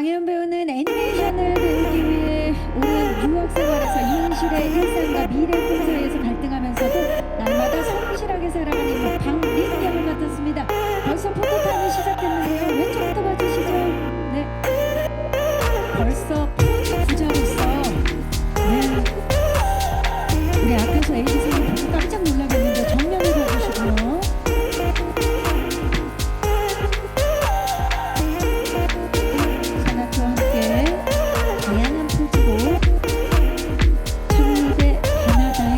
강혜연 배우는 애니메이션을 배우기 위해 오랜 유학 생활에서 현실의 일상과 미래 꿈 사이에서 갈등하면서도 날마다 성실하게 살아가는 박린 역을 맡았습니다. 벌써 포토타임이 시작됐는데요. 왼쪽부터 봐주시죠. 네, 벌써 푸드 부자로서 우리 아카소 에이지생을 보고 깜짝 놀라겠는데 정면을 봐주시고요. 다양한 포즈로 천립의 바나다에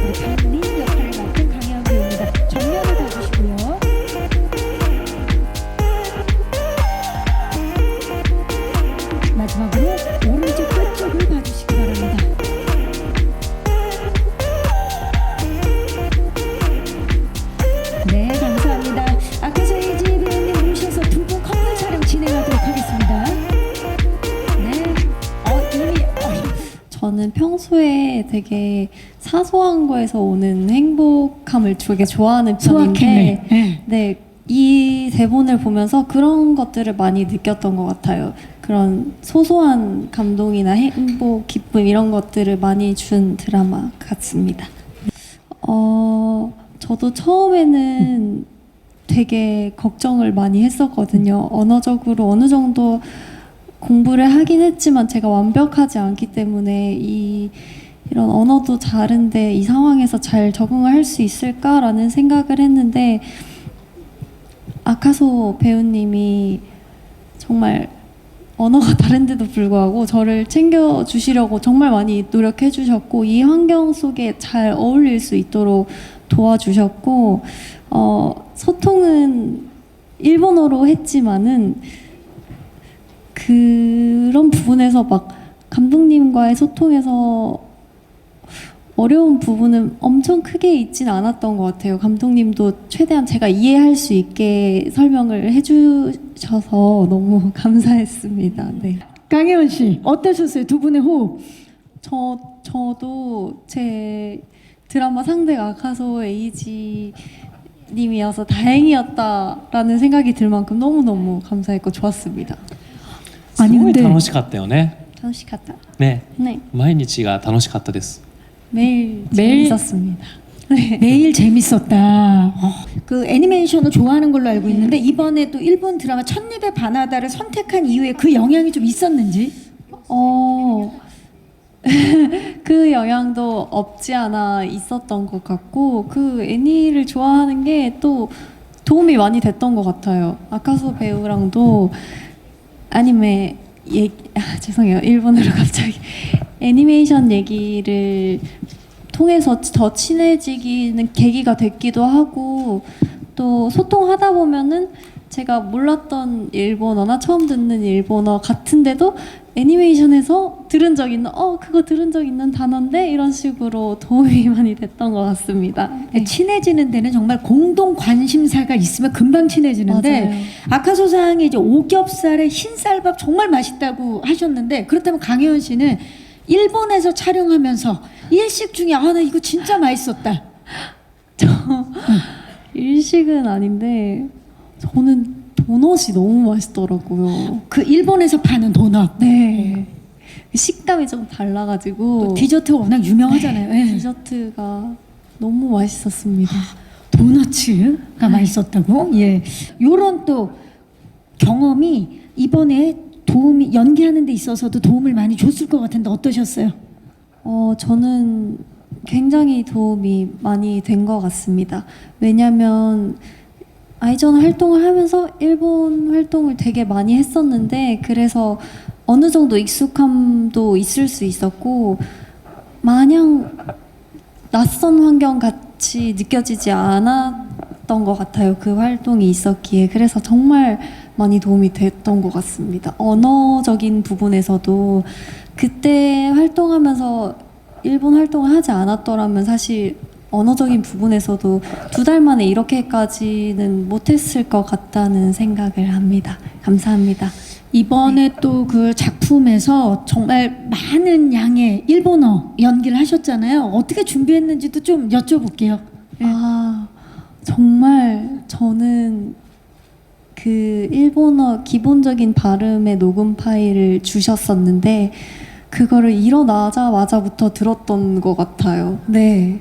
우리 박린 역할을 맡은 강혜연 배우입니다. 정면을 봐주시고요. 마지막으로 오른쪽 끝쪽을 봐주시기 바랍니다. 네, 감사합니다. 아카소 에이지 배우님 모셔서 두 분 커플 촬영 진행하도록 하겠습니다. 저는 평소에 되게 사소한 거에서 오는 행복감을 되게 좋아하는 편인데 네, 이 대본을 보면서 그런 것들을 많이 느꼈던 것 같아요. 그런 소소한 감동이나 행복, 기쁨 이런 것들을 많이 준 드라마 같습니다. 저도 처음에는 되게 걱정을 많이 했었거든요. 언어적으로 어느 정도 공부를 하긴 했지만 제가 완벽하지 않기 때문에 이런 언어도 다른데 이 상황에서 잘 적응을 할 수 있을까라는 생각을 했는데 아카소 배우님이 정말 언어가 다른데도 불구하고 저를 챙겨주시려고 정말 많이 노력해 주셨고 이 환경 속에 잘 어울릴 수 있도록 도와주셨고 소통은 일본어로 했지만은 그런 부분에서 막 감독님과의 소통에서 어려운 부분은 엄청 크게 있진 않았던 것 같아요. 감독님도 최대한 제가 이해할 수 있게 설명을 해주셔서 너무 감사했습니다. 네. 강혜연 씨 어떠셨어요? 두 분의 호흡. 저도 제 드라마 상대가 아카소 에이지 님이어서 다행이었다라는 생각이 들 만큼 너무너무 감사했고 좋았습니다. すごい楽しかったよね。 楽しかった. 네. 네. 毎日が楽しかったです. 매일 매일? 재밌었습니다. 네. 매일 재밌었다. 그 애니메이션을 좋아하는 걸로 알고 있는데 이번에 또 일본 드라마 천립의 바나다를 선택한 이유에 그 영향이 좀 있었는지? 그 영향도 없지 않아 있었던 것 같고 그 애니를 좋아하는 게 또 도움이 많이 됐던 것 같아요. 아카소 배우랑도 아니메 죄송해요. 일본어로 갑자기 애니메이션 얘기를 통해서 더 친해지기는 계기가 됐기도 하고 또 소통하다 보면은 제가 몰랐던 일본어나 처음 듣는 일본어 같은데도 애니메이션에서 들은 적 있는 그거 들은 적 있는 단어인데 이런 식으로 도움이 많이 됐던 것 같습니다. 네. 친해지는 데는 정말 공동 관심사가 있으면 금방 친해지는데 맞아요. 아카소상이 이제 오겹살에 흰쌀밥 정말 맛있다고 하셨는데 그렇다면 강혜연 씨는 일본에서 촬영하면서 일식 중에 나 이거 진짜 맛있었다. 일식은 아닌데 저는 도넛이 너무 맛있더라고요. 그 일본에서 파는 도넛. 네. 식감이 좀 달라가지고 또 디저트가 워낙 유명하잖아요. 네, 네. 디저트가 너무 맛있었습니다. 도너츠가 맛있었다고? 예. 요런 또 경험이 이번에 도움이 연기하는 데 있어서도 도움을 많이 줬을 것 같은데 어떠셨어요? 저는 굉장히 도움이 많이 된 것 같습니다. 왜냐면 아이전 활동을 하면서 일본 활동을 되게 많이 했었는데 그래서 어느 정도 익숙함도 있을 수 있었고 마냥 낯선 환경 같이 느껴지지 않았던 것 같아요. 그 활동이 있었기에 그래서 정말 많이 도움이 됐던 것 같습니다. 언어적인 부분에서도 그때 활동하면서 일본 활동을 하지 않았더라면 사실 언어적인 부분에서도 2달 만에 이렇게까지는 못했을 것 같다는 생각을 합니다. 감사합니다. 이번에 또 그 작품에서 정말 많은 양의 일본어 연기를 하셨잖아요. 어떻게 준비했는지도 좀 여쭤볼게요. 정말 저는 그 일본어 기본적인 발음의 녹음 파일을 주셨었는데 그거를 일어나자마자부터 들었던 것 같아요. 네.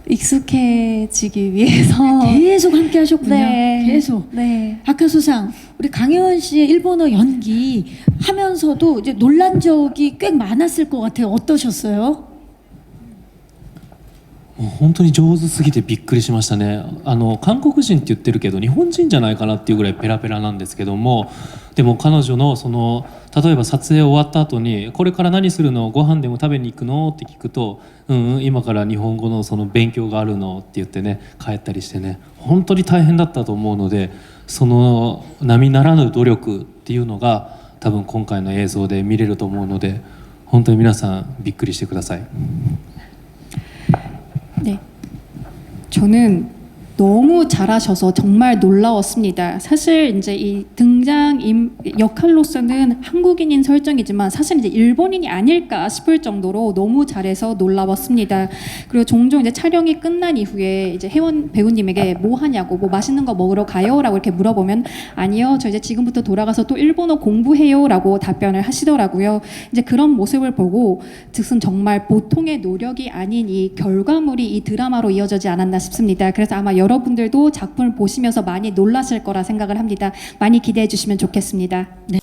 익숙해지기 위해서 계속 함께 하셨군요. 네. 계속. 네. 아카소상, 우리 강혜원 씨의 일본어 연기 하면서도 이제 놀란 적이 꽤 많았을 것 같아요. 어떠셨어요? もう本当に上手すぎてびっくりしましたね。韓国人って言ってるけど日本人じゃないかなっていうぐらいペラペラなんですけども、でも彼女のその例えば撮影終わった後にこれから何するの、ご飯でも食べに行くのって聞くと、今から日本語のその勉強があるのって言ってね、帰ったりしてね、本当に大変だったと思うので、その並ならぬ努力っていうのが多分今回の映像で見れると思うので、本当に皆さんびっくりしてください。 네, 저는 너무 잘하셔서 정말 놀라웠습니다. 사실 이제 이 등장 역할로서는 한국인인 설정이지만 사실 이제 일본인이 아닐까 싶을 정도로 너무 잘해서 놀라웠습니다. 그리고 종종 이제 촬영이 끝난 이후에 이제 혜원 배우님에게 뭐 하냐고, 뭐 맛있는 거 먹으러 가요라고 이렇게 물어보면 아니요, 저 이제 지금부터 돌아가서 또 일본어 공부해요라고 답변을 하시더라고요. 이제 그런 모습을 보고 즉슨 정말 보통의 노력이 아닌 이 결과물이 이 드라마로 이어지지 않았나 싶습니다. 그래서 아마 여러분들도 작품을 보시면서 많이 놀라실 거라 생각을 합니다. 많이 기대해 주시면 좋겠습니다. 네.